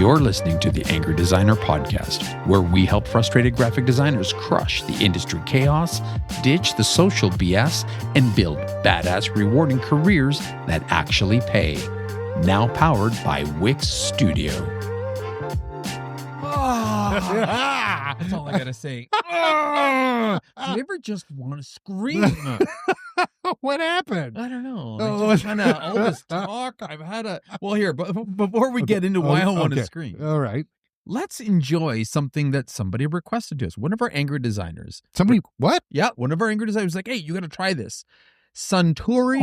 You're listening to the Angry Designer Podcast, where we help frustrated graphic designers crush the industry chaos, ditch the social BS, and build badass, rewarding careers that actually pay. Now powered by Wix Studio. That's all I gotta say. Do you ever just want to scream? What happened? I don't know. All this talk. I've had a. Well, here, but before we get into why I want to scream, All right. let's enjoy something that somebody requested to us. One of our angry designers. Somebody, what? Yeah, one of our angry designers was like, "Hey, you got to try this Suntory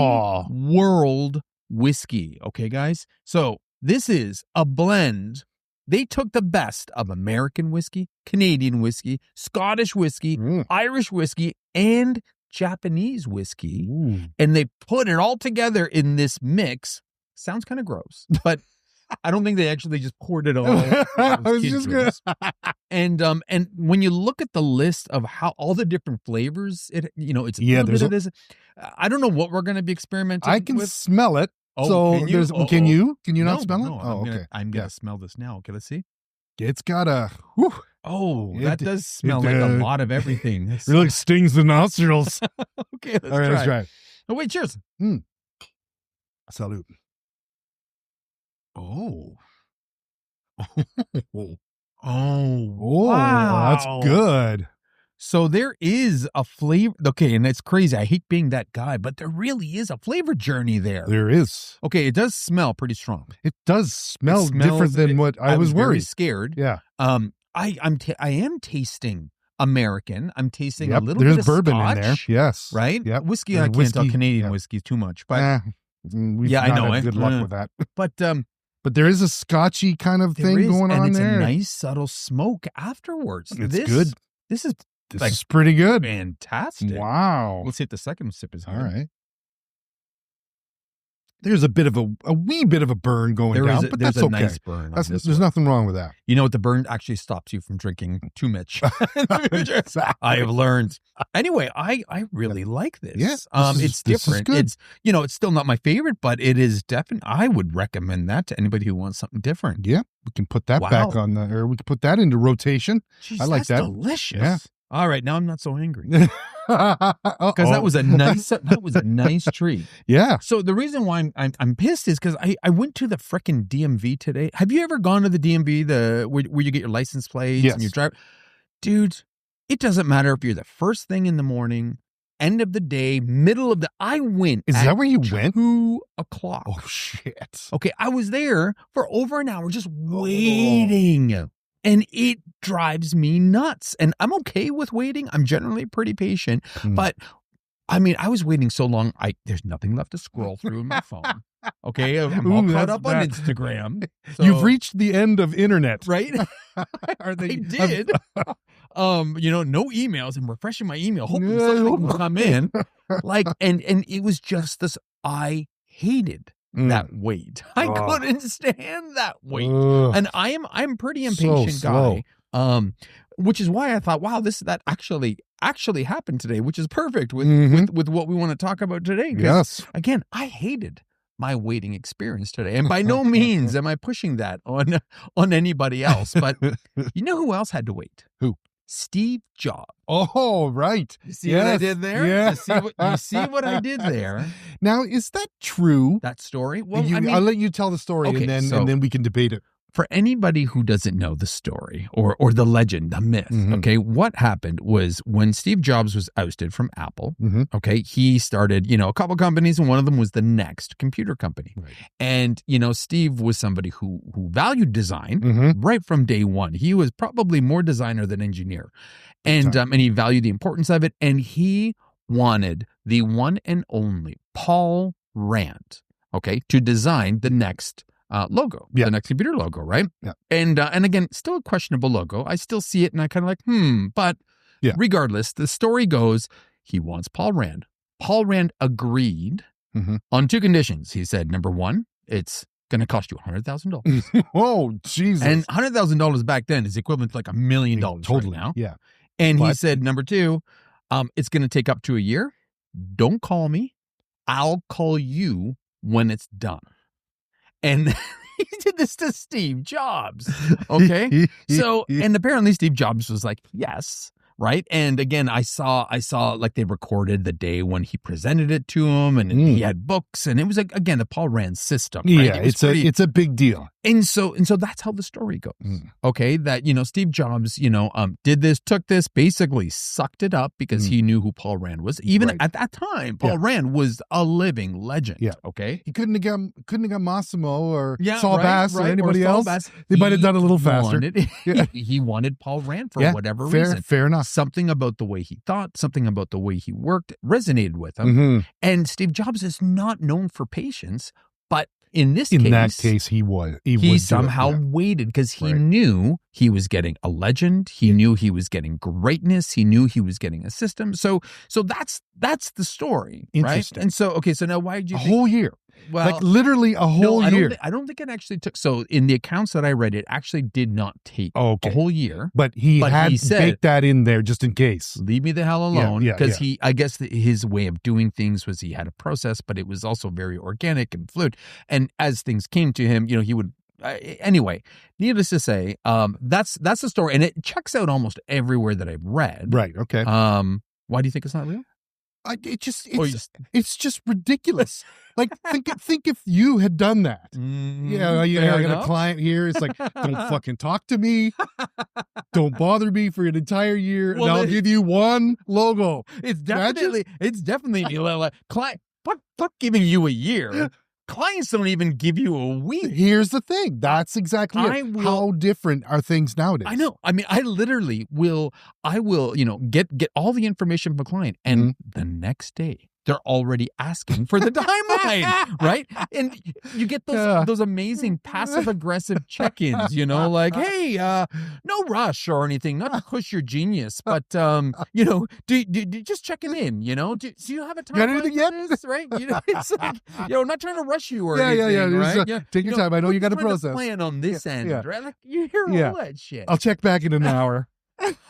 World Whiskey." Okay, guys. So this is a blend. They took the best of American whiskey, Canadian whiskey, Scottish whiskey, Irish whiskey, and Japanese whiskey, and they put it all together in this mix. Sounds kind of gross, but I don't think they actually just poured it all. And when you look at the list of how all the different flavors, it's a little bit of this. I don't know what we're going to be experimenting. I can with. smell it. Oh, so can you? can you? Can you No, not smell it? no, Oh, okay. I'm gonna smell this now. Okay, let's see. It's got a. That does smell like a lot of everything. It really stings the nostrils. Okay, All right, let's try it. Oh wait, cheers. Salute. Oh, wow. That's good. So there is a flavor. Okay, and it's crazy. I hate being that guy, but there really is a flavor journey there. There is. Okay, it does smell pretty strong. It does smell different than what I was worried. Very scared. Yeah. I am tasting American. I'm tasting a little there's bit of bourbon Scotch, in there. Yes. right? Yep. Whiskey. I can't tell Canadian whiskey too much, but I know. had Good luck with that. But there is a Scotchy kind of thing going on it's there. a nice subtle smoke afterwards. It's good. This is pretty good. Fantastic. Wow. Let's see if the second sip is good. All right. There's a bit of a wee bit of a burn going down, but that's a okay. Nice burn. There's nothing wrong with that. You know what? The burn actually stops you from drinking too much. I have learned. Anyway, I really like this. Yes, it's different. It's it's still not my favorite, but it is definitely. I would recommend that to anybody who wants something different. Yeah, we can put that back on or we can put that into rotation. Jeez, I like that. Delicious. Yeah. All right, now I'm not so angry. Because that was a nice treat. Yeah. So the reason why I'm pissed is because I went to the frickin' DMV today. Have you ever gone to the DMV, where you get your license plates and your drive? Dude, it doesn't matter if you're the first thing in the morning, end of the day, middle of the. I went. Is that where you went? 2 o'clock. Oh shit. Okay, I was there for over an hour just waiting. And it drives me nuts. And I'm okay with waiting. I'm generally pretty patient. But, I mean, I was waiting so long, there's nothing left to scroll through my phone. Okay? I'm all caught up on Instagram. So, you've reached the end of internet. Right? I did. No emails. I'm refreshing my email. Hoping something will come in. And it was just this, I hated that wait. I couldn't stand that wait. And I'm pretty impatient guy. Which is why I thought, wow, that actually happened today, which is perfect with what we want to talk about today. Yes. Again, I hated my waiting experience today. And by no means am I pushing that on anybody else. But you know who else had to wait? Who? Steve Jobs. Oh, right. You see what I did there? Yeah. You see what I did there? Now, is that true? That story? Well, I'll let you tell the story, okay, and then we can debate it. For anybody who doesn't know the story or the legend, the myth, okay, what happened was when Steve Jobs was ousted from Apple, okay, he started, a couple companies, and one of them was the Next computer company. Right. And, Steve was somebody who valued design right from day one. He was probably more designer than engineer. And he valued the importance of it. And he wanted the one and only Paul Rand, okay, to design the Next logo, the Next computer logo, right? Yeah. And again, still a questionable logo. I still see it and I kind of like, but regardless, the story goes, he wants Paul Rand. Paul Rand agreed on 2 conditions. He said, number 1, it's going to cost you $100,000. Oh, Jesus. And $100,000 back then is equivalent to like $1 million totally right now. Yeah. And he said, number 2, it's going to take up to a year. Don't call me. I'll call you when it's done. And he did this to Steve Jobs. Okay. So, and apparently Steve Jobs was like, yes. Right. And again, I saw like they recorded the day when he presented it to him, and he had books, and it was like, again, the Paul Rand system. Right? Yeah, it's a big deal. And so that's how the story goes. Okay. That, Steve Jobs, did this, took this, basically sucked it up because he knew who Paul Rand was. Even at that time, Paul Rand was a living legend. Yeah. Okay. He couldn't have got Massimo or Saul Bass or anybody else. Bass. They might have done a little faster. He wanted Paul Rand for whatever reason. Fair enough. Something about the way he thought, something about the way he worked resonated with him. And Steve Jobs is not known for patience, but in that case, he somehow waited because he knew he was getting a legend. He knew he was getting greatness. He knew he was getting a system. So that's the story, right? And so now why did you think whole year? Well, like literally a whole year. I don't think it actually took. So in the accounts that I read, it actually did not take a whole year. But he said, baked that in there just in case. Leave me the hell alone. Because I guess his way of doing things was he had a process, but it was also very organic and fluid. And as things came to him, he would. Anyway, needless to say, that's the story, and it checks out almost everywhere that I've read. Right. Okay. Why do you think it's not real? It's just ridiculous. Like think if you had done that. I got a client here. It's like, don't fucking talk to me. Don't bother me for an entire year, and I'll give you one logo. It's definitely client. Fuck giving you a year. Clients don't even give you a week. Here's the thing. That's exactly it. How different are things nowadays? I know. I mean, I literally will, get all the information from a client, and the next day they're already asking for the timeline, right? And you get those amazing passive aggressive check-ins, like, hey, no rush or anything, not to push your genius, but do just checking in, do you have a timeline? Got anything yet? This, right? It's like, I'm not trying to rush you or anything, right? Take your time. I know you got a process. Plan on this end, right? Like, you hear all that shit. I'll check back in an hour.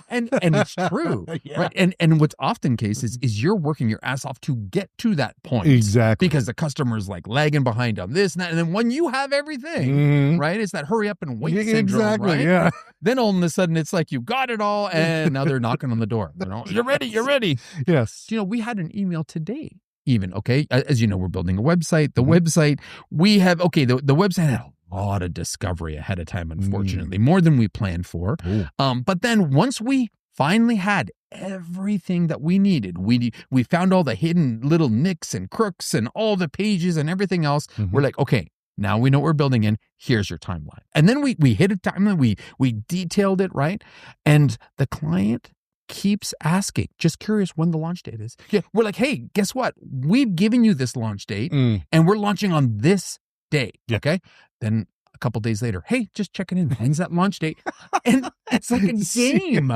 And it's true, right? And what's often case is you're working your ass off to get to that point. Exactly. Because the customer's like lagging behind on this and that. And then when you have everything, right? It's that hurry up and wait syndrome, exactly, right? Yeah. Then all of a sudden it's like, you got it all. And now they're knocking on the door. You're ready. Yes. We had an email today. Even, okay? As you know, we're building a website. The website, we have, the website had a lot of discovery ahead of time, unfortunately, more than we planned for. But then once we finally had everything that we needed, we found all the hidden little nicks and crooks and all the pages and everything else. We're like, okay, now we know what we're building in. Here's your timeline. And then we hit a timeline. We detailed it, right? And the client keeps asking, just curious when the launch date is. Yeah, we're like, hey, guess what? We've given you this launch date, and we're launching on this day. Okay. Then a couple days later, hey, just checking in. When's that launch date? And it's like a game.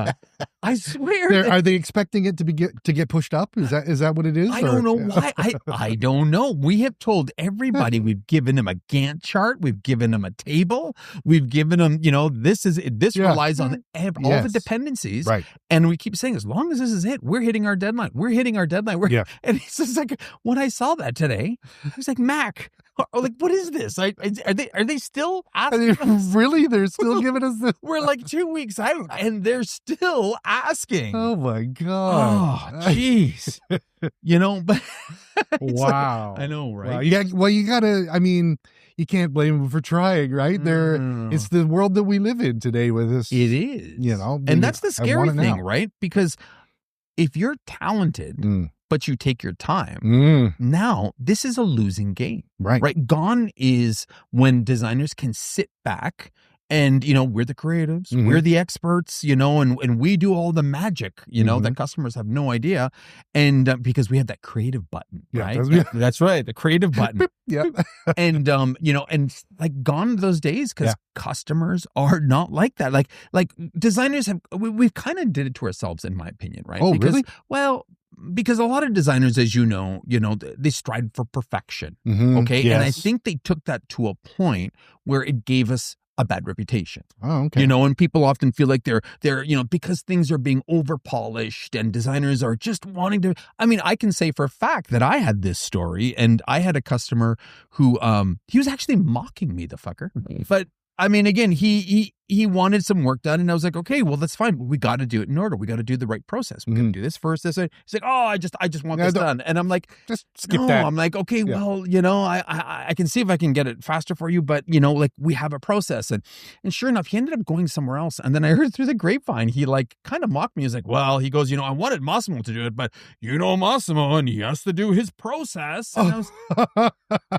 I swear. Are they expecting it to get pushed up? Is that what it is? I don't know why. I don't know. We have told everybody. We've given them a Gantt chart. We've given them a table. We've given them, this relies on all the dependencies. Right. And we keep saying, as long as this is it, we're hitting our deadline. And it's just like, when I saw that today, I was like, Mac, like, what is this? Are they still asking us? Really? They're still giving us this? We're like 2 weeks out, and they're still asking. Oh my God! Oh, jeez. But wow. Like, I know, right? Wow. You gotta. I mean, you can't blame them for trying, right? It's the world that we live in today with this. It is, and that's the scary thing, right? Because if you're talented, but you take your time, now this is a losing game. Right. Gone is when designers can sit back and, we're the creatives, we're the experts, and we do all the magic, that customers have no idea. And because we have that creative button, right? That's right. The creative button. Yeah. And, and like gone those days because customers are not like that. Like designers we've kind of did it to ourselves, in my opinion, right? Oh, really? Well, because a lot of designers, as you know, they strive for perfection. Okay. Yes. And I think they took that to a point where it gave us a bad reputation. Oh, okay. And people often feel like they're because things are being over polished and designers are just wanting to. I mean, I can say for a fact that I had this story, and I had a customer who he was actually mocking me, the fucker. But I mean, again, he wanted some work done, and I was like, okay, well, that's fine, but we got to do it in order. We got to do the right process. We got to do this first. This. He's like, oh, I just want this done, and I'm like, just skip no. that. I'm like, okay, well, I can see if I can get it faster for you, but like we have a process, and sure enough, he ended up going somewhere else, and then I heard through the grapevine, he like kind of mocked me. He's like, well, he goes, I wanted Massimo to do it, but Massimo, and he has to do his process, and,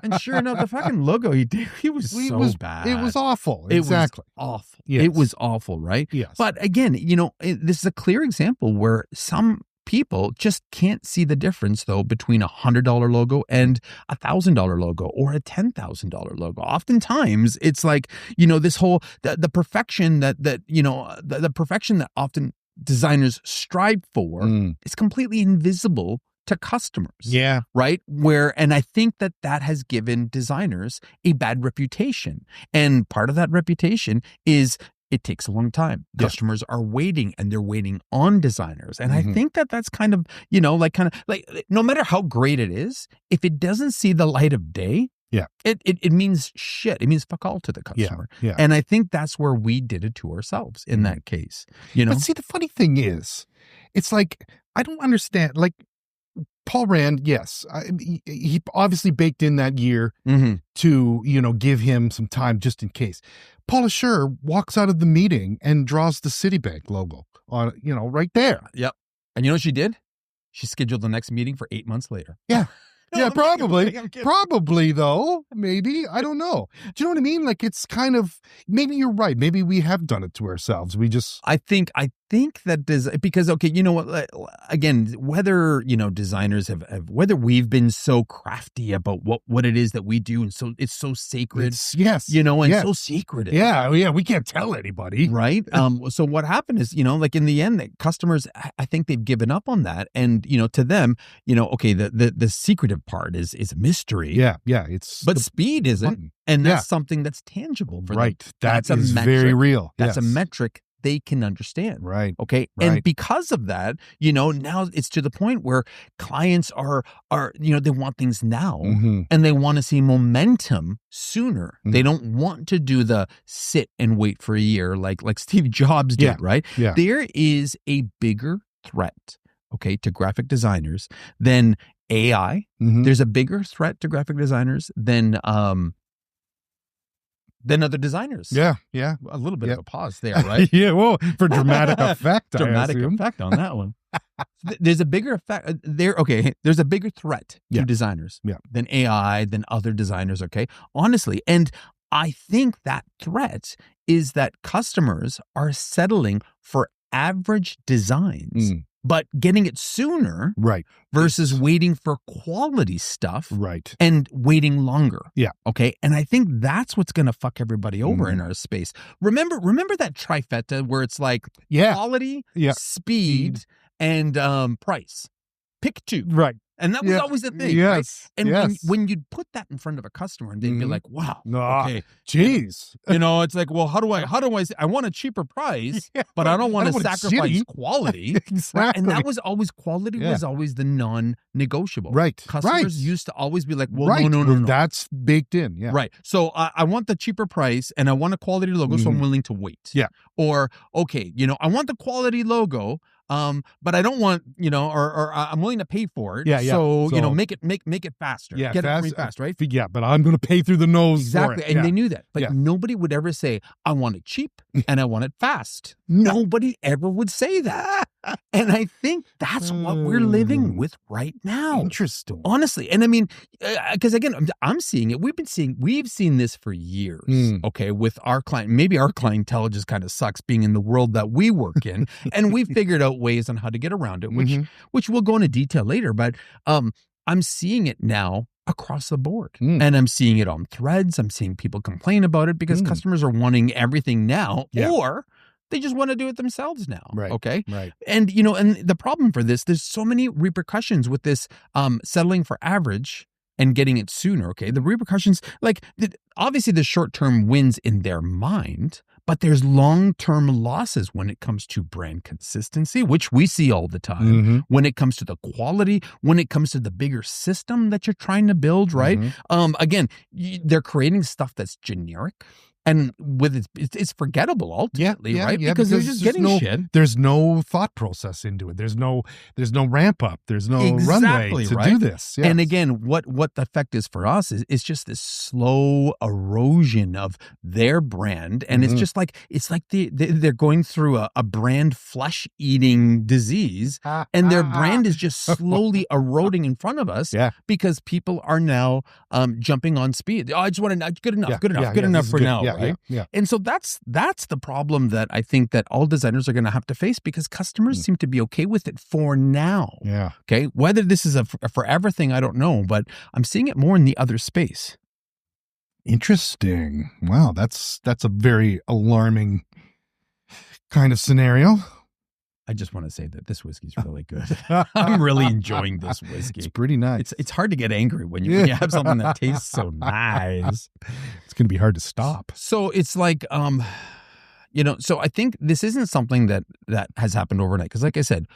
and sure enough, the fucking logo he did, he was bad. It was awful. It Exactly. was awful. Yes. It was awful, right? Yes. But again, this is a clear example where some people just can't see the difference, though, between $100 logo and $1,000 logo or a $10,000 logo. Oftentimes, it's like, this whole the perfection the perfection that often designers strive for is completely invisible to customers. Yeah. Right? And I think that has given designers a bad reputation. And part of that reputation is it takes a long time. Yeah. Customers are waiting, and they're waiting on designers. And I think that that's kind of, no matter how great it is, if it doesn't see the light of day, it means shit. It means fuck all to the customer. Yeah. And I think that's where we did it to ourselves in that case. But see, the funny thing is, it's like, I don't understand, like, Paul Rand, yes, he obviously baked in that year to, give him some time just in case. Paula Scher walks out of the meeting and draws the Citibank logo on, right there. Yep. And you know what she did? She scheduled the next meeting for 8 months later. Yeah. Yeah, probably. I'm kidding. Probably, though. Maybe. I don't know. Do you know what I mean? Like, it's kind of, maybe you're right. Maybe we have done it to ourselves. We just. I think that because, okay, you know what, again, whether, designers have whether we've been so crafty about what it is that we do, and so it's so sacred, so secretive. Yeah, we can't tell anybody. Right. So what happened is, like in the end, that customers, I think they've given up on that. And, to them, okay, the secretive part is mystery. Yeah. But speed isn't. Button. And that's something that's tangible for them. Right. That's a metric. Very real. That's a metric they can understand. Right. Okay. Right. And because of that, now it's to the point where clients are, they want things now, and they want to see momentum sooner. They don't want to do the sit and wait for a year like Steve Jobs did, right? Yeah. There is a bigger threat, okay, to graphic designers than AI. There's a bigger threat to graphic designers than other designers. Yeah. A little bit of a pause there, right? Yeah, well, for dramatic effect. Dramatic effect on that one. There's a bigger effect there. Okay. There's a bigger threat to designers than AI, than other designers. Okay. Honestly. And I think that threat is that customers are settling for average designs, but getting it sooner, right, versus waiting for quality stuff, right, and waiting longer. Yeah. Okay. And I think that's what's going to fuck everybody over in our space. Remember that trifecta where it's like quality, speed, and price. Pick two. Right. And that was always the thing. Yes. Right? And when you'd put that in front of a customer, and they'd be like, wow, okay. Jeez. It's like, well, how do I I want a cheaper price, but I don't want to sacrifice quality. Exactly. Right? And that was always, quality was always the non-negotiable. Right. Customers used to always be like, well, no. That's baked in. Yeah. Right. So I want the cheaper price, and I want a quality logo, so I'm willing to wait. Yeah. Or, okay, I want the quality logo, but I don't want, or I'm willing to pay for it. Yeah. So, make it faster. Yeah. Get it pretty fast, right? Yeah, but I'm going to pay through the nose. Exactly. For it. And they knew that. But nobody would ever say, I want it cheap and I want it fast. Nobody ever would say that. And I think that's what we're living with right now. Interesting. Honestly. And I mean, because again, I'm seeing it. We've seen this for years, okay, with our client. Maybe our clientele just kind of sucks being in the world that we work in. And we've figured out ways on how to get around it, which we'll go into detail later. But I'm seeing it now across the board. And I'm seeing it on threads. I'm seeing people complain about it because customers are wanting everything now, or they just want to do it themselves now. Right. Okay. Right. And, and the problem for this, there's so many repercussions with this settling for average and getting it sooner, okay, the repercussions, obviously the short-term wins in their mind, but there's long-term losses when it comes to brand consistency, which we see all the time, when it comes to the quality, when it comes to the bigger system that you're trying to build, right? Again, they're creating stuff that's generic. And with it's forgettable ultimately, right? Because they're just getting shit. There's no thought process into it. There's no ramp up. There's no runway to do this. Yes. And again, what the effect is for us is just this slow erosion of their brand, and it's just like they're going through a brand flesh eating disease, and their brand is just slowly eroding in front of us. Because people are now jumping on speed. Oh, I just want to good enough for now. Right? And so that's the problem that I think that all designers are going to have to face, because customers seem to be okay with it for now. Okay. Whether this is a forever thing, I don't know, but I'm seeing it more in the other space. Interesting. Wow. That's a very alarming kind of scenario. I just want to say that this whiskey's really good. I'm really enjoying this whiskey. It's pretty nice. It's hard to get angry when you have something that tastes so nice. It's going to be hard to stop. So it's like, so I think this isn't something that has happened overnight. Because like I said,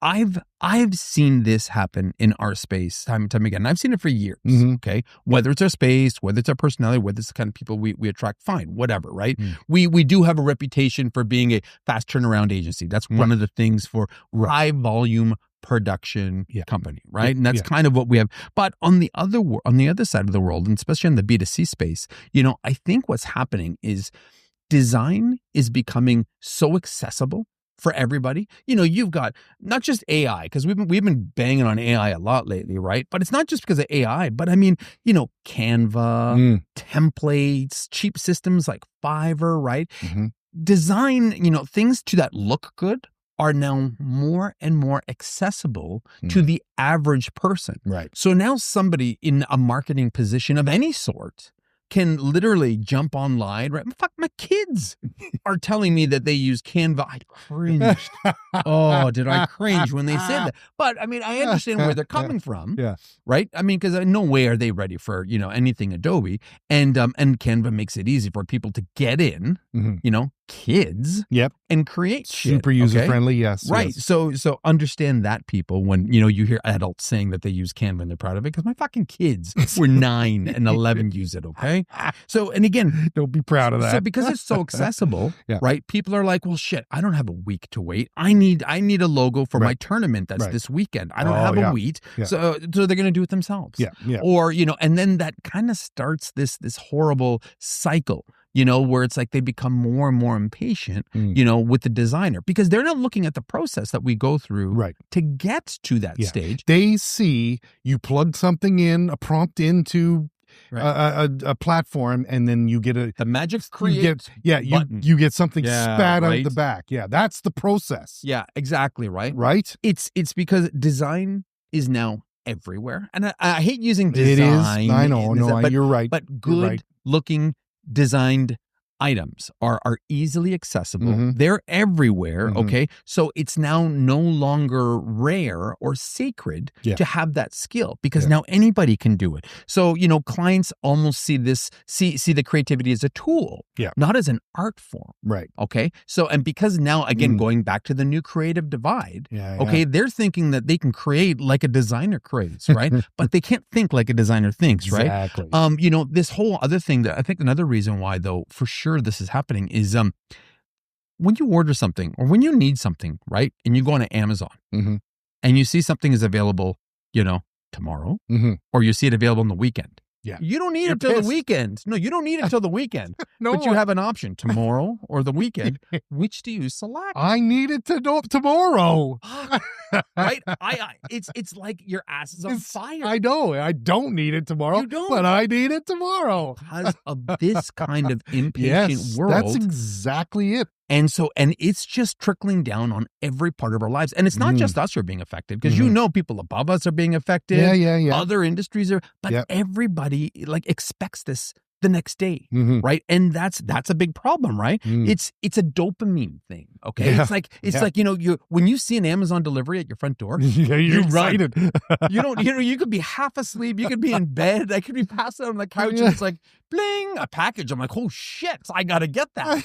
I've seen this happen in our space time and time again. And I've seen it for years, okay? Whether it's our space, whether it's our personality, whether it's the kind of people we attract, fine, whatever, right? We do have a reputation for being a fast turnaround agency. That's one of the things for high volume production company, right? And that's kind of what we have. But on the other side of the world, and especially in the B2C space, I think what's happening is design is becoming so accessible for everybody. You've got not just AI, because we've been banging on AI a lot lately, right? But it's not just because of AI, but I mean, Canva, templates, cheap systems like Fiverr, right? Design, things that look good are now more and more accessible to the average person. Right. So now somebody in a marketing position of any sort can literally jump online, right? Fuck, my kids are telling me that they use Canva. I cringed. Oh, did I cringe when they said that? But I mean, I understand where they're coming from. Right? I mean, because no way are they ready for, anything Adobe. And Canva makes it easy for people to get in, kids, and create shit. Super user friendly, yes. Right. Yes. So understand that, people, when, you hear adults saying that they use Canva and they're proud of it, because my fucking kids were 9 and 11 use it, okay? So, and again, don't be proud of that. So because it's so accessible, right? People are like, well, shit, I don't have a week to wait. I need a logo for my tournament that's this weekend. I don't have a week. So they're going to do it themselves. Or, and then that kind of starts this horrible cycle, where it's like they become more and more impatient, with the designer, because they're not looking at the process that we go through to get to that stage. They see you plug something in, a prompt into a platform, and then you get the magic create you get something spat out the back. That's the process. Exactly, right? It's because design is now everywhere, and I hate using design. It is. I know. You're right. But good looking designed items are easily accessible. They're everywhere. Okay. So it's now no longer rare or sacred to have that skill, because now anybody can do it. So, clients almost see the creativity as a tool, not as an art form. Right. Okay. So, and because now, again, going back to the new creative divide, they're thinking that they can create like a designer creates, right? But they can't think like a designer thinks, right? Exactly. This whole other thing that I think another reason why, though, for sure this is happening is when you order something or when you need something, right? And you go on Amazon and you see something is available, tomorrow, or you see it available on the weekend. You don't need it till the weekend. No, you don't need it till the weekend. But you have an option, tomorrow or the weekend. Which do you select? I need it tomorrow. Right? It's like your ass is on fire. I know. I don't need it tomorrow. You don't. But I need it tomorrow. Because of this kind of impatient world. That's exactly it. And it's just trickling down on every part of our lives. And it's not just us who are being affected, because people above us are being affected. Other industries are, but everybody expects this the next day, right? And that's a big problem, right? It's a dopamine thing, okay? Yeah. It's like, when you see an Amazon delivery at your front door, you're you excited. run. You could be half asleep, you could be in bed, I could be passed out on the couch, and it's like, bling, a package. I'm like, oh shit, I gotta get that.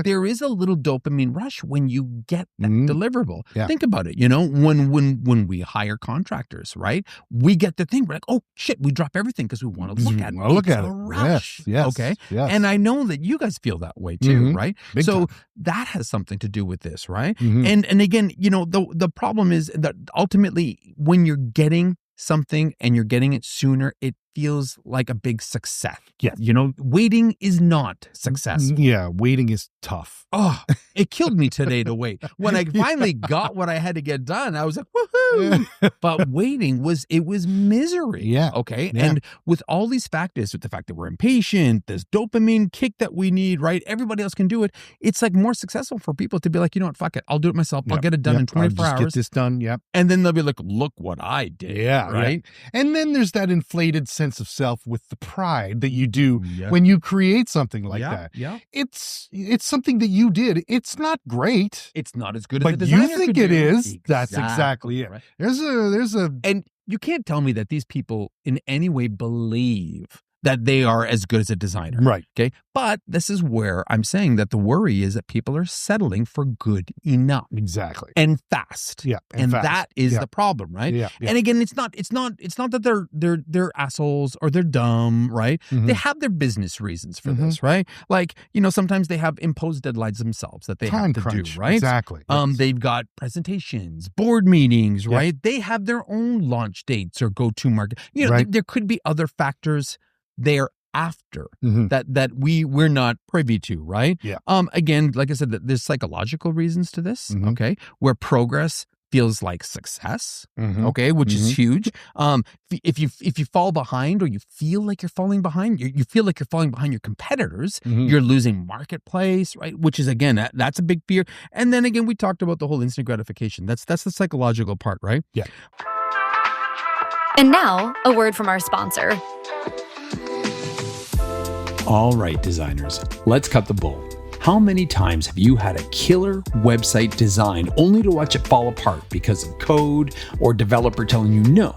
There is a little dopamine rush when you get that deliverable. Yeah. Think about it, when we hire contractors, right? We get the thing, we're like, oh shit, we drop everything because we want to look at it. Look at a it. rush. Yes. Okay. Yes. And I know that you guys feel that way too, right? Big so time. that has something to do with this, right? And again, the problem is that ultimately when you're getting something and you're getting it sooner, it feels like a big success. Yeah. Waiting is not success. Yeah. Waiting is tough. Oh, it killed me today to wait. When I finally got what I had to get done, I was like, woohoo. But waiting was misery. Yeah. Okay. Yeah. And with all these factors, with the fact that we're impatient, this dopamine kick that we need, right? Everybody else can do it. It's like more successful for people to be like, you know what, fuck it. I'll do it myself. I'll get it done in 24 I'll hours. Get this done. Yep. And then they'll be like, look what I did. Yeah. Right. Yeah. And then there's that inflated sense of self with the pride that you do when you create something like that. Yeah. It's something that you did. It's not great. It's not as good as the But designer you think could it do. is. That's exactly it. Right. There's a And you can't tell me that these people in any way believe that they are as good as a designer. Right. Okay. But this is where I'm saying that the worry is that people are settling for good enough. Exactly. And fast. Yeah. And fast. that is the problem, right? Yeah. And again, it's not that they're assholes or they're dumb, right? They have their business reasons for this, right? Like, sometimes they have imposed deadlines themselves that they Time have to crunch. do, right? Exactly. Yes. They've got presentations, board meetings, right? They have their own launch dates or go-to market. There could be other factors thereafter that we're not privy to, right? Yeah. Again, like I said, there's psychological reasons to this, okay, where progress feels like success, okay, which is huge. If you fall behind or you feel like you're falling behind, you feel like you're falling behind your competitors, you're losing marketplace, right? Which is, again, that's a big fear. And then again, we talked about the whole instant gratification. That's the psychological part, right? Yeah. And now, a word from our sponsor. All right, designers, let's cut the bull. How many times have you had a killer website design only to watch it fall apart because of code or developer telling you no?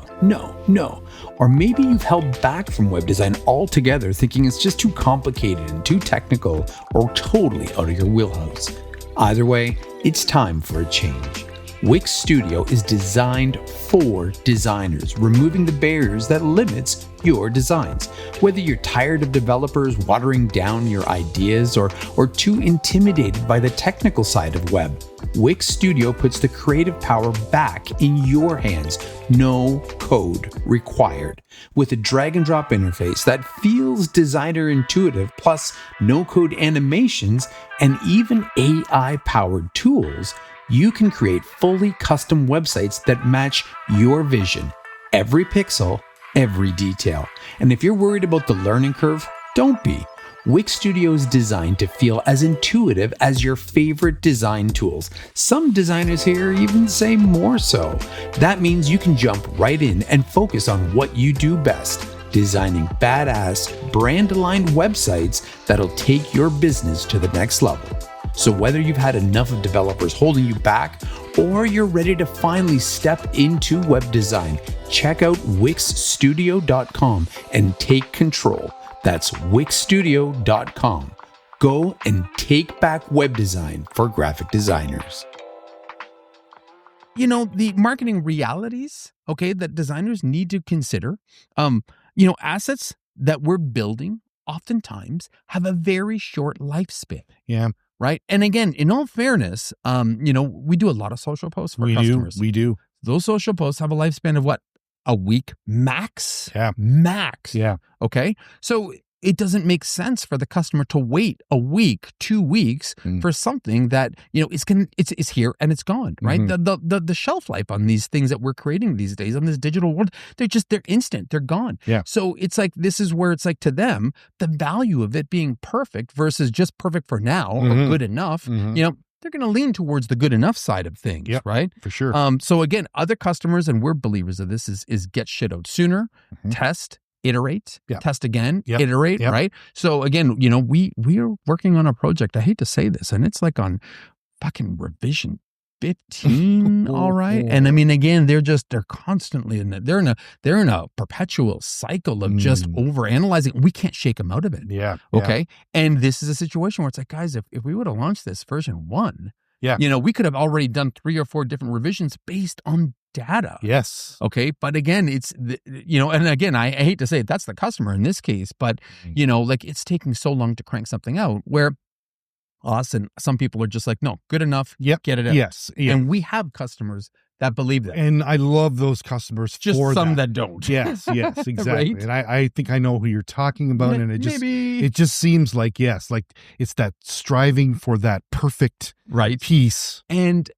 Or maybe you've held back from web design altogether thinking it's just too complicated and too technical or totally out of your wheelhouse. Either way, it's time for a change. Wix Studio is designed for designers, removing the barriers that limits your designs. Whether you're tired of developers watering down your ideas or too intimidated by the technical side of web, Wix Studio puts the creative power back in your hands. No code required. With a drag and drop interface that feels designer intuitive, plus no code animations and even AI powered tools, you can create fully custom websites that match your vision. Every pixel, every detail. And if you're worried about the learning curve, don't be. Wix Studio is designed to feel as intuitive as your favorite design tools. Some designers here even say more so. That means you can jump right in and focus on what you do best, designing badass, brand-aligned websites that'll take your business to the next level. So whether you've had enough of developers holding you back or you're ready to finally step into web design, check out wixstudio.com and take control. That's wixstudio.com. Go and take back web design for graphic designers. The marketing realities, okay, that designers need to consider, assets that we're building oftentimes have a very short lifespan. Yeah. Right. And again, in all fairness, we do a lot of social posts for customers. We do. Those social posts have a lifespan of what? A week max? Yeah. Max. Yeah. Okay. So it doesn't make sense for the customer to wait a week, 2 weeks for something that, it's here and it's gone, right? The shelf life on these things that we're creating these days on this digital world, they're instant, they're gone. Yeah. So it's like, this is where it's like, to them, the value of it being perfect versus just perfect for now or good enough, they're going to lean towards the good enough side of things, right? For sure. So again, other customers, and we're believers of this, is get shit out sooner, test, iterate, Yep. test again, Yep. iterate, Yep. right? So again, we are working on a project. I hate to say this, and it's like on fucking revision 15, all right. And I mean, again, they're constantly they're in a perpetual cycle of just overanalyzing. We can't shake them out of it. Yeah. Okay. And this is a situation where it's like, guys, if we would have launched this version 1, Yeah. we could have already done 3 or 4 different revisions based on data. Yes. Okay. But again, it's, and again, I hate to say it, that's the customer in this case, but, like it's taking so long to crank something out where us and some people are just like, no, good enough. Yep. Get it out. Yes. Yeah. And we have customers that believe that. And I love those customers Just for some that. that don't. Yes, exactly. Right? And I think I know who you're talking about. And it just seems like, yes, like it's that striving for that perfect piece. And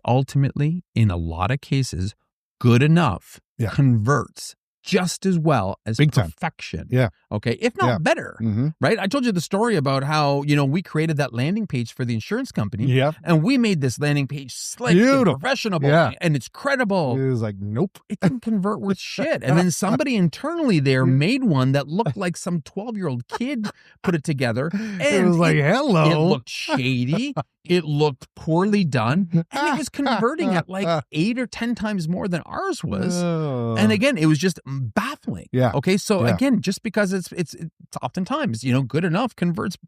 ultimately, in a lot of cases, good enough converts just as well as Big time. perfection. Yeah. Okay. If not better. Right. I told you the story about how, we created that landing page for the insurance company. Yeah. And we made this landing page slick and professional. Yeah. And it's credible. It was like, nope. It didn't convert with shit. And then somebody internally there made one that looked like some 12-year-old kid put it together. And it was like, hello. It looked shady. It looked poorly done. And it was converting at like 8 or 10 times more than ours was. And again, it was just baffling. Yeah. Okay. So again, just because it's oftentimes, good enough converts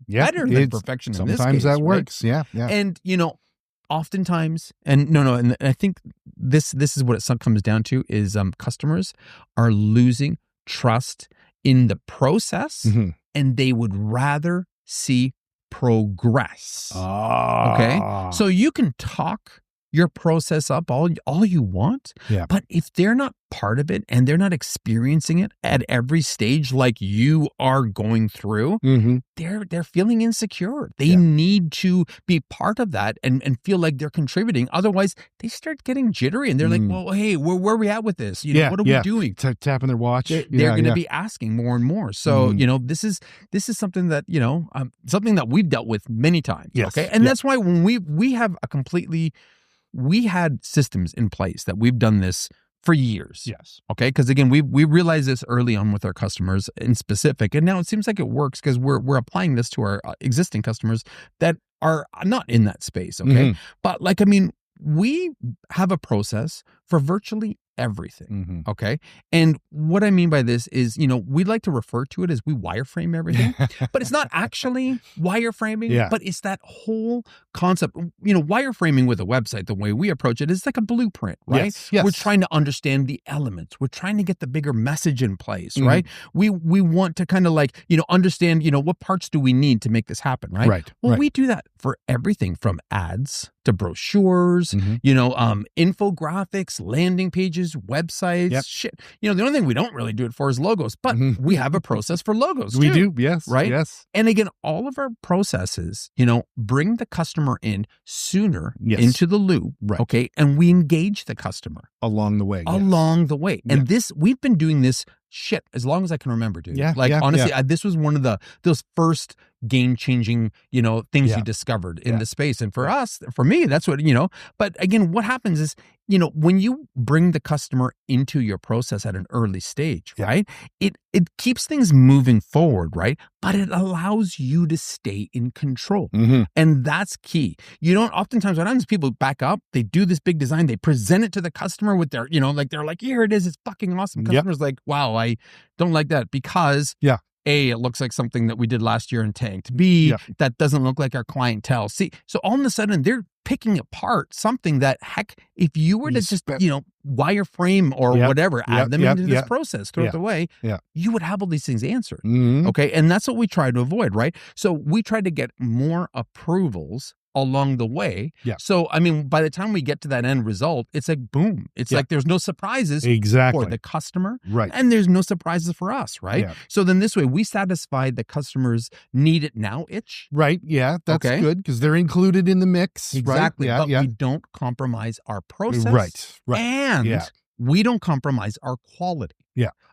better than perfection in this case. Sometimes that works. Right? Yeah. And, oftentimes, and and I think this is what it comes down to is customers are losing trust in the process and they would rather see progress. Okay. So you can talk your process up all you want, but if they're not part of it and they're not experiencing it at every stage like you are going through, they're feeling insecure. They need to be part of that and feel like they're contributing. Otherwise, they start getting jittery and they're like, well, hey, where are we at with this? What are we doing? Tapping their watch. They're going to be asking more and more. So, this is something that, something that we've dealt with many times. Yes. Okay. And that's why when we have we had systems in place that we've done this for years. Yes. Okay. Because again, we realized this early on with our customers in specific, and now it seems like it works because we're applying this to our existing customers that are not in that space. Okay. But we have a process for virtually everything. Okay. And what I mean by this is, we like to refer to it as we wireframe everything, but it's not actually wireframing, but it's that whole concept. Wireframing with a website, the way we approach it is like a blueprint, right? Yes. We're trying to understand the elements. We're trying to get the bigger message in place, right? We want to kind of understand, what parts do we need to make this happen, right? Right. Well, we do that for everything from ads to brochures, infographics, landing pages, websites, shit. The only thing we don't really do it for is logos, but we have a process for logos. We too, do. Yes. Right. Yes. And again, all of our processes, bring the customer in sooner into the loop. Right. Okay. And we engage the customer along the way. Along the way. And we've been doing this shit as long as I can remember, dude. Honestly, this was one of those first game-changing, things you discovered in the space. And for me, that's what, but again, what happens is, when you bring the customer into your process at an early stage, right? It keeps things moving forward, right? But it allows you to stay in control. And that's key. Oftentimes what happens, people back up, they do this big design, they present it to the customer with their, they're like, here it is, it's fucking awesome. Customer's like, wow, I don't like that because A, it looks like something that we did last year and tanked. B, that doesn't look like our clientele. See, so all of a sudden they're picking apart something that, heck, if you were to just, wireframe or whatever, add them into this process, throw it away, you would have all these things answered. Okay. And that's what we try to avoid, right? So we try to get more approvals along the way. So, by the time we get to that end result, it's like, boom. It's like there's no surprises for the customer. Right. And there's no surprises for us, right? So then this way, we satisfy the customer's need it now itch. Right. Yeah. That's good because they're included in the mix. Exactly. Right? But we don't compromise our process. Right. And we don't compromise our quality.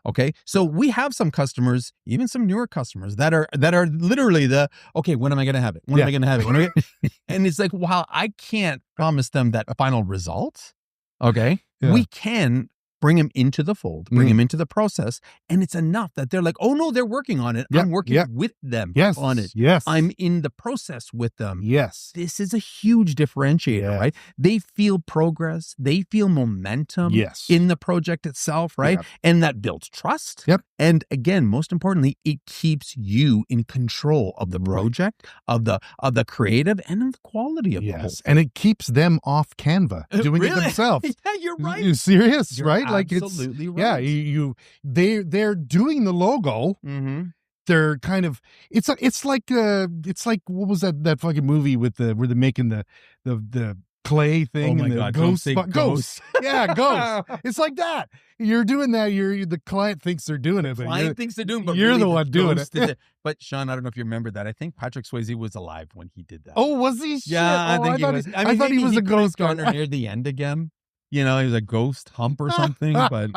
Okay. So we have some customers, even some newer customers that are literally when am I going to have it? When am I going to have it? And it's like, while I can't promise them that final result, okay, we can bring them into the fold, bring them into the process. And it's enough that they're like, oh no, they're working on it. I'm working with them on it. Yes. I'm in the process with them. Yes. This is a huge differentiator, right? They feel progress. They feel momentum in the project itself, right? Yep. And that builds trust. Yep. And again, most importantly, it keeps you in control of the project, of the creative, and of the quality of the whole thing. And it keeps them off Canva doing it themselves. Yeah, you're right. You're serious, You're right? absolutely right. Yeah, they're doing the logo. Mm-hmm. They're kind of it's like what was that fucking movie with where they're making the clay thing and the ghost. Yeah, ghost. It's like that. You're doing that. The client thinks they're doing it, but client thinks they're doing, but you're really the one doing it. But Sean, I don't know if you remember that. I think Patrick Swayze was alive when he did that. Oh, was he? Yeah, Shit. I think he was. I thought he was a ghost gunner near the end again. You know, he was a ghost hump or something, but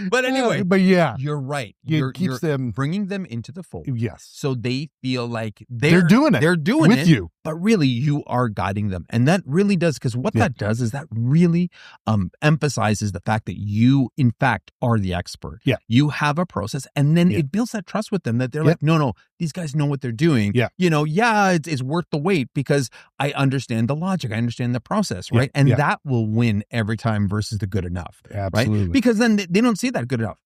but anyway, but yeah, you're right. It keeps them bringing them into the fold. Yes, so they feel like they're doing it. They're doing with it you, but really you are guiding them, and that really does because what that does is that really emphasizes the fact that you, in fact, are the expert. Yeah, you have a process, and then it builds that trust with them that they're like, no, these guys know what they're doing. Yeah, you know, it's worth the wait because I understand the logic, I understand the process, right, and that will win every time versus the good enough. Absolutely. Right? Because then they don't see that good enough.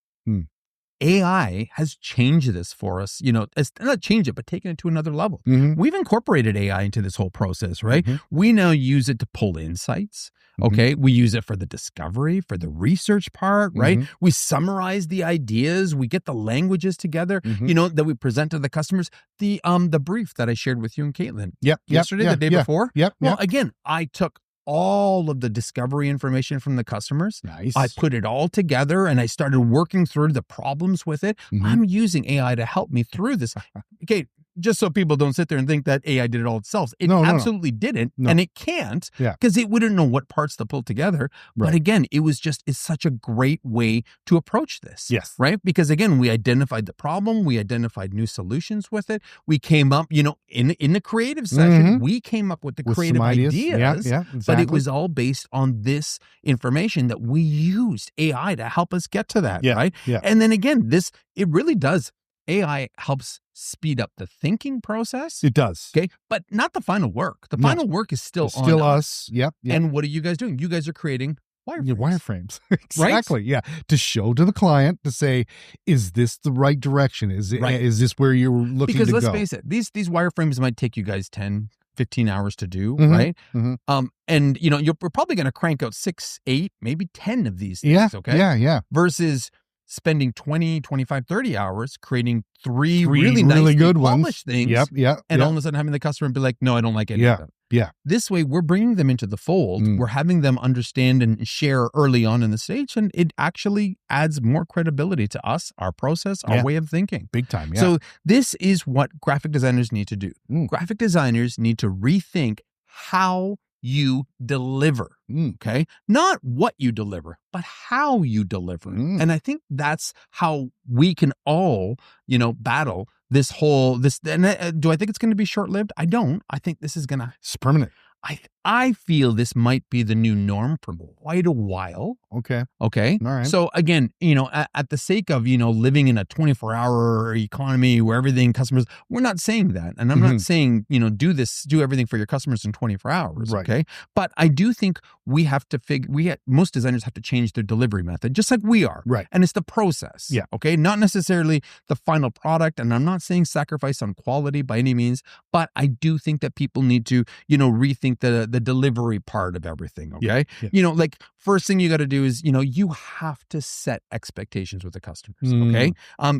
AI has changed this for us, you know, not changed it, but taken it to another level. Mm-hmm. We've incorporated AI into this whole process, right? Mm-hmm. We now use it to pull insights. Okay. We use it for the discovery, for the research part, right? We summarize the ideas. We get the languages together, you know, that we present to the customers. The brief that I shared with you and Caitlin yesterday, the day before. Well, again, I took all of the discovery information from the customers. Nice. I put it all together and I started working through the problems with it. I'm using AI to help me through this. Okay, just so people don't sit there and think that AI did it all itself. It absolutely didn't, and it can't because it wouldn't know what parts to pull together. Right. But again, it's such a great way to approach this. Yes. Right? Because again, we identified the problem. We identified new solutions with it. We came up, you know, in the creative session, we came up with creative ideas. Yeah, exactly. But it was all based on this information that we used AI to help us get to that. Right? Yeah. And then again, it really does. AI helps speed up the thinking process. It does. Okay. But not the final work. The final work is still on us. Yep. And what are you guys doing? You guys are creating wireframes. Exactly. Right? Yeah. To show to the client to say, is this the right direction? Is this where you're looking to go? Because let's face it, these wireframes might take you guys 10, 15 hours to do, right? And you know, we're probably going to crank out 6, 8, maybe 10 of these things. Okay. Yeah. Versus spending 20, 25, 30 hours creating three really nice, good polished things. Yep. And all of a sudden having the customer be like, no, I don't like any of them. Yeah. This way, we're bringing them into the fold. We're having them understand and share early on in the stage. And it actually adds more credibility to us, our process, our way of thinking. Big time. Yeah. So this is what graphic designers need to do. Graphic designers need to rethink how you deliver, okay? Not what you deliver, but how you deliver. And I think that's how we can all, you know, battle this. And do I think it's going to be short-lived? I don't. I think this is going to... It's permanent. I feel this might be the new norm for quite a while. Okay. All right. So again, you know, at the sake of, you know, living in a 24-hour economy where everything customers, we're not saying that. And I'm not saying, you know, do everything for your customers in 24 hours. Right. Okay. But I do think we have to most designers have to change their delivery method, just like we are. Right. And it's the process. Yeah. Okay. Not necessarily the final product. And I'm not saying sacrifice on quality by any means, but I do think that people need to, you know, rethink the delivery part of everything. Okay. Yeah. You know, like first thing you got to do is, you know, you have to set expectations with the customers. Okay.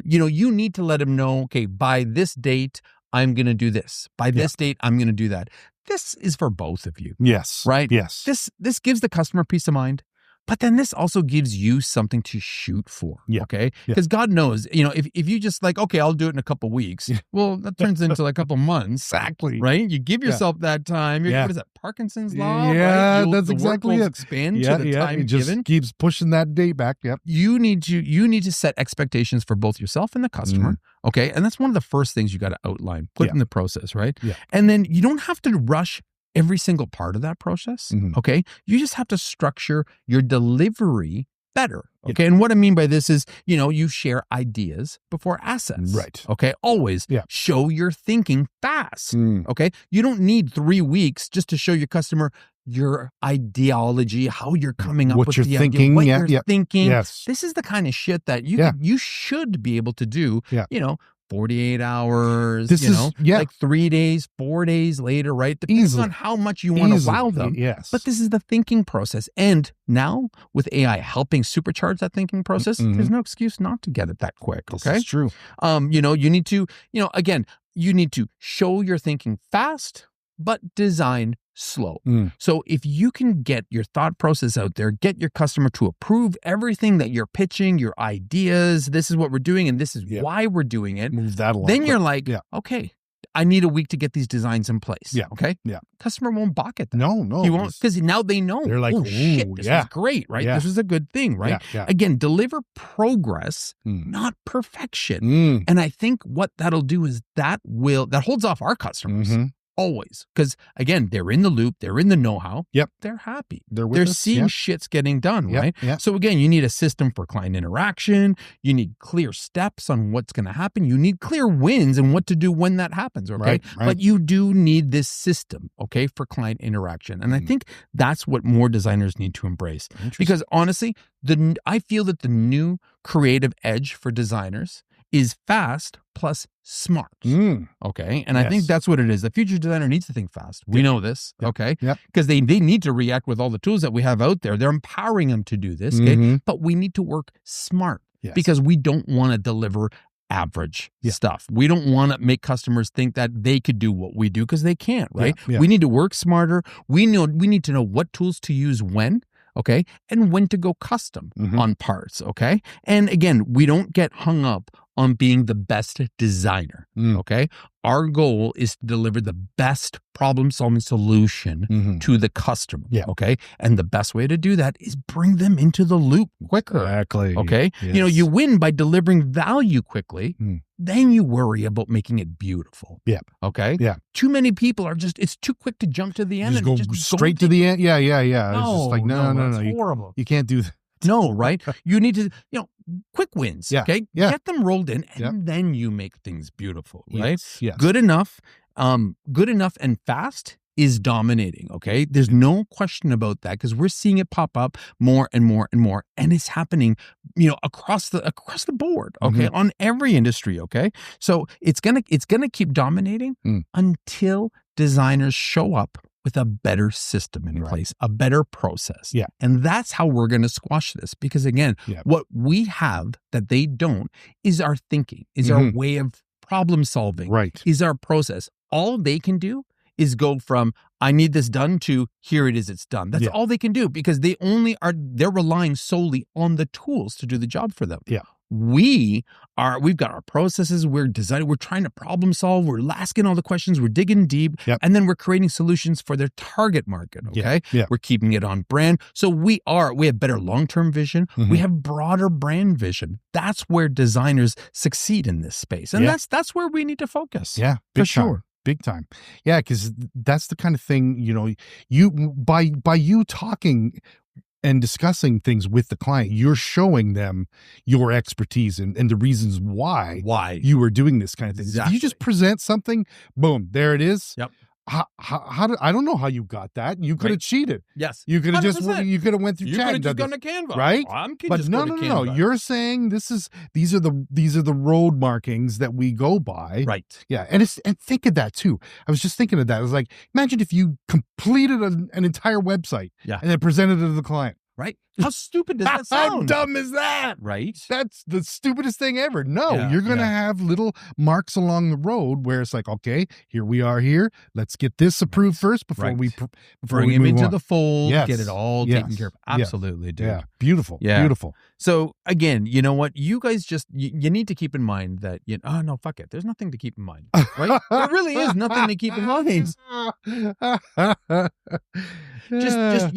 You know, you need to let them know, okay, by this date, I'm going to do this. By this date, I'm going to do that. This is for both of you. Yes. Right. Yes. This gives the customer peace of mind. But then this also gives you something to shoot for, okay? Because God knows, you know, if you just like, okay, I'll do it in a couple weeks. Well, that turns into like a couple months. Exactly. Right? You give yourself that time. What is that, Parkinson's law? Yeah, right? that's exactly it. Expand to the time it just given. Keeps pushing that date back. Yep. You need to set expectations for both yourself and the customer, okay? And that's one of the first things you got to outline, put in the process, right? Yeah. And then you don't have to rush every single part of that process. Mhm. Okay. You just have to structure your delivery better. Okay. And what I mean by this is, you share ideas before assets. Right. Okay. Always show your thinking fast. Okay. You don't need 3 weeks just to show your customer your ideology, how you're coming up What with you're the thinking. idea, what you're thinking. Yes. This is the kind of shit that you should be able to do, 48 hours, like 3 days, 4 days later, right? Depends on how much you want to wow them. Yes. But this is the thinking process. And now with AI helping supercharge that thinking process, there's no excuse not to get it that quick. Okay. That's true. You need to, again, you need to show your thinking fast, but design slow. So if you can get your thought process out there, get your customer to approve everything that you're pitching, your ideas, this is what we're doing and this is why we're doing it. Move that along. Then you're like, okay, I need a week to get these designs in place. Yeah. Okay. Yeah. Customer won't balk at that. No. He won't, because now they know. They're like, oh shit, this is great, right? Yeah. This is a good thing, right? Yeah. Again, deliver progress, not perfection. And I think what that'll do is that holds off our customers. Always. Because again, they're in the loop, they're in the know-how. Yep. They're happy. They're seeing shit's getting done, right? Yep. So again, you need a system for client interaction. You need clear steps on what's going to happen. You need clear wins and what to do when that happens, okay? Right. But you do need this system, okay, for client interaction. And I think that's what more designers need to embrace. Because honestly, I feel that the new creative edge for designers is fast plus smart. Okay. And I think that's what it is. The future designer needs to think fast. We know this. Okay. Because they need to react with all the tools that we have out there. They're empowering them to do this. Okay. But we need to work smart because we don't want to deliver average stuff. We don't want to make customers think that they could do what we do because they can't, right? We need to work smarter. We need to know what tools to use when. Okay. And when to go custom on parts. Okay. And again, we don't get hung up on being the best designer. Okay. Our goal is to deliver the best problem solving solution to the customer. Okay. And the best way to do that is bring them into the loop quicker. Exactly. Okay. Yes. You win by delivering value quickly. Then you worry about making it beautiful. Okay. Too many people are it's too quick to jump to the end. Just go straight to the end. Yeah. No, It's just like, no. It's horrible. You can't do that. No, right? You need to, quick wins. Okay. Yeah. Get them rolled in and then you make things beautiful, right? Yes. Good enough and fast is dominating. Okay. There's no question about that because we're seeing it pop up more and more and more. And it's happening, across the board. Okay. On every industry. Okay. So it's going to keep dominating until designers show up with a better system in place, a better process. And that's how we're going to squash this. Because again, what we have that they don't is our thinking, is our way of problem solving, is our process. All they can do is go from, I need this done to here it is, it's done. That's all they can do because they're relying solely on the tools to do the job for them. We've got our processes, we're designing, we're trying to problem solve, we're asking all the questions, we're digging deep, and then we're creating solutions for their target market, okay? We're keeping it on brand. So we have better long-term vision, we have broader brand vision. That's where designers succeed in this space. And that's where we need to focus. Yeah, for sure. Big time. Yeah, because that's the kind of thing, you by you talking and discussing things with the client, you're showing them your expertise and the reasons why you are doing this kind of thing. Exactly. If you just present something, boom, there it is. Yep. I don't know how you got that. You could have cheated. Yes. You could have 100%. you could have went through You chat could have and just done gone to Canva. right? But No. You're saying these are the road markings that we go by. Right. Yeah. And think of that too. I was just thinking of that. I was like, imagine if you completed an entire website and then presented it to the client. Right? How stupid does that sound? How dumb is that? Right? That's the stupidest thing ever. No, Yeah, you're going to have little marks along the road where it's like, okay, here we are here. Let's get this approved first before we bring him move into on. the fold, Yes. get it all taken care of. Absolutely, dude. Yeah, beautiful. Yeah. Beautiful. So again, you know what? You guys just, you need to keep in mind that, oh no, fuck it. There's nothing to keep in mind, right? There really is nothing to keep in mind. Just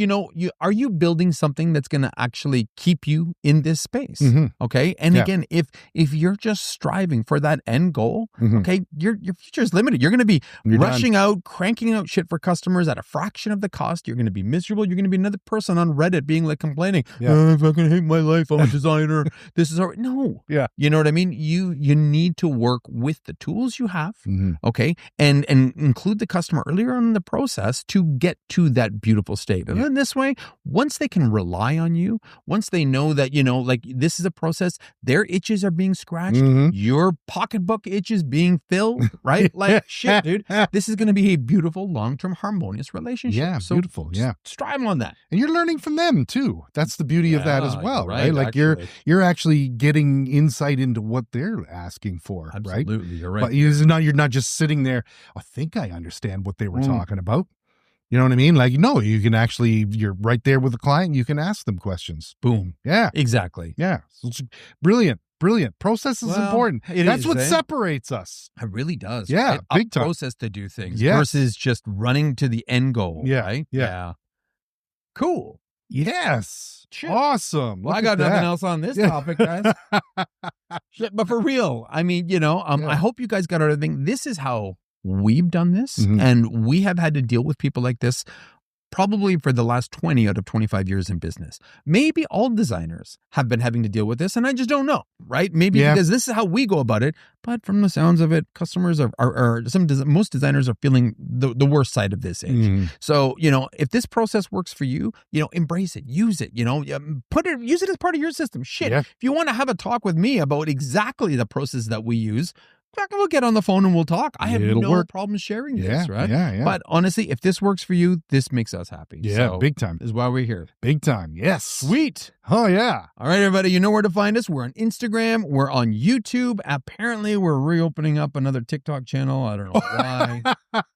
are you building something that's going to actually keep you in this space. Okay. And again, if you're just striving for that end goal, okay, your future is limited. You're going to be rushing out, cranking out shit for customers at a fraction of the cost. You're going to be miserable. You're going to be another person on Reddit being like complaining, I fucking hate my life. I'm a designer. This is all no. Yeah. You know what I mean? You need to work with the tools you have, okay, and include the customer earlier on in the process to get to that beautiful state. And then this way, once they can rely on you, once they know that, you know, like this is a process, their itches are being scratched, your pocketbook itches being filled, right? Like shit, dude, this is going to be a beautiful, long-term, harmonious relationship. Yeah, so beautiful. Yeah. Strive on that. And you're learning from them too. That's the beauty of that as well, right? Like actually. you're actually getting insight into what they're asking for, right? Absolutely, you're right. But you're not just sitting there, I think I understand what they were talking about. You know what I mean? Like, no, you can actually, you're right there with the client. You can ask them questions. Boom. Yeah. Exactly. Yeah. So it's brilliant. Process is important. That's what separates us. It really does. Yeah. Right? Big time. Process to do things versus just running to the end goal. Yeah. Right? Yeah. Cool. Yes. Shit. Awesome. Well, I got nothing else on this topic, guys. Shit, but for real, I mean, you know, I hope you guys got everything. This is how we've done this, and we have had to deal with people like this probably for the last 20 out of 25 years in business. Maybe all designers have been having to deal with this, and I just don't know, right? Maybe because this is how we go about it, but from the sounds of it, customers most designers are feeling the worst side of this age. So, you know, if this process works for you, you know, embrace it, use it, you know, use it as part of your system. Shit. If you want to have a talk with me about exactly the process that we use, we'll get on the phone and we'll talk. I have no problem sharing this, right? Yeah. But honestly, if this works for you, this makes us happy. Yeah, so big time. This is why we're here. Big time. Yes. Sweet. Oh, yeah. All right, everybody, you know where to find us. We're on Instagram. We're on YouTube. Apparently, we're reopening up another TikTok channel. I don't know why.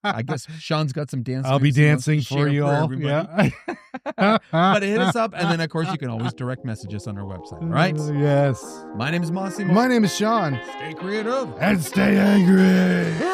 I guess Sean's got some dancing. I'll be dancing for you all. Yeah. But hit us up. And then, of course, you can always direct message us on our website. All right? Yes. My name is Massimo. My name is Sean. Stay creative. And stay angry.